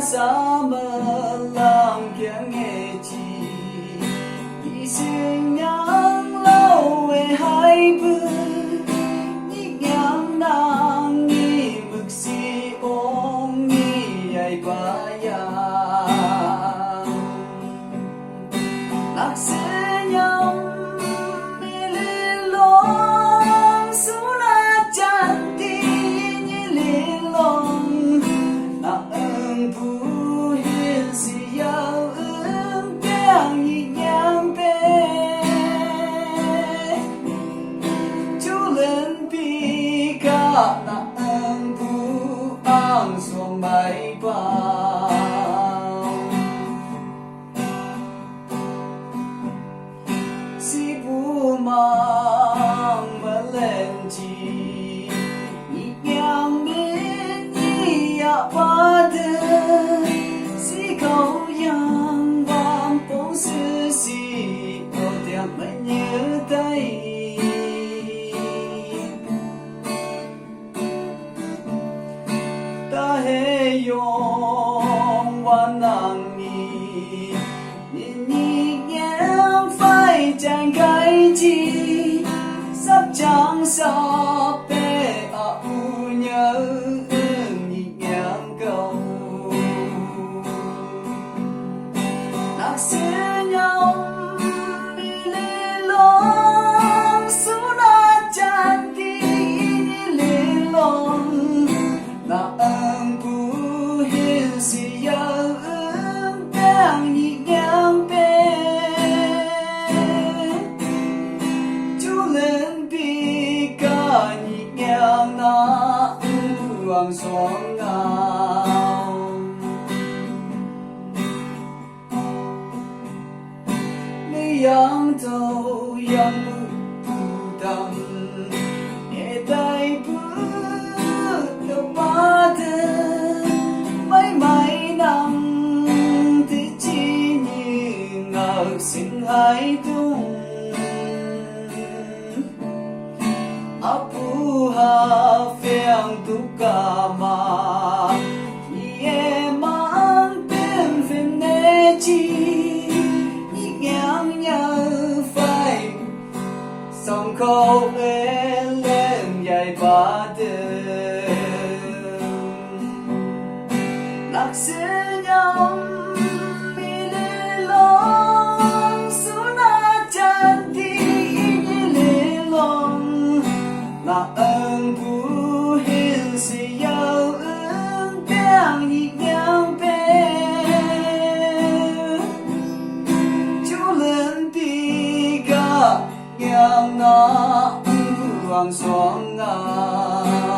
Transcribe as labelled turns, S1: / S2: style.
S1: sa mơ làm kiêng nghe chi đi sinh nhang lâu về hai bữa nhị nhang nàng nghi mực si ôm nghi ai ba ya lạc sẽ nhắm mi lên lòng xuống na chan ti như lên lòng na ơn bu hiền si yao ơn tiếng nhị nhang bé chú lên pi cả na ơn bu ang xuống bay bao si bu mang mà lên chi nhị nhàng bên nhị ya ba de si câu yang vang bông sư si câu tiếng mà nhớ tay ta hay yong wan nang ni nhị nhàng phải chẳng cái chi sắp chẳng sao bé à u nhớ nhị nhàng câu lạc sẽ nhau mi lê lòng xuống na chan ti lê lòng là ơn bu hiền si yao ơn tiếng nhị nhàng bé chú lên pi cả nhị nhàng na buông xuống ngao mi yang tàu yang bu đam nghe tay bu đâu ba de mấy mấy năm thứ chi như ngờ sinh hai tung apu ha phiang tu ca ma ye mang tên phiền nê chi nhị nhàng nhớ phải song khâu lên dài ba đời lạc sẽ nhau mi lê lòng xuống na chan ti như lê lòng là ơn bu hiền si yao ơn tiếng nhị nhàng bé chú lên pi cả nhàng na buông xuống ngao